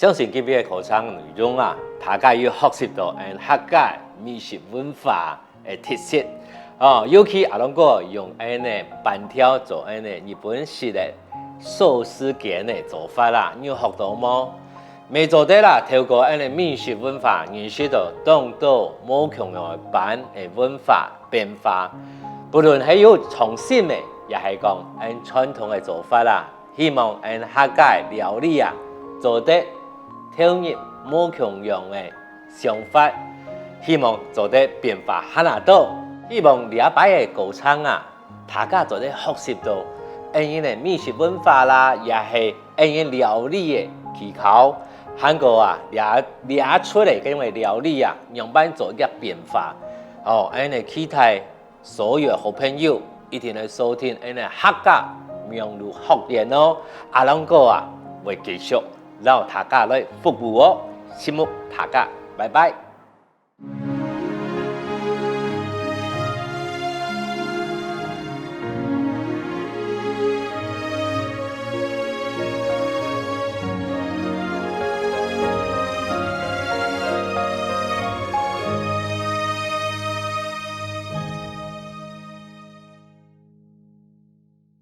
相信今日嘅课程内容啊，大家要学习到客家美食文化嘅特色哦，尤其阿龙哥用板条做日本式嘅寿司卷嘅做法啦，你有学到冇？未做得啦，透过美食文化认识到当地某强嘅版嘅文化变化，不论係有创新嘅，也係讲传统嘅做法啦。希望客家料理啊做得投入某强样嘅想法，希望做得变化很大。希望礼拜嘅歌唱啊，大家做得学习到美食文化啦，也係料理嘅技巧。韩国啊，掠出嚟嘅料理啊，样板做一个变化。哦，期待所有好朋友一定来收听客家名路学院哦。阿龙哥啊，会继续让大家来服务哦。羡慕大家，拜拜。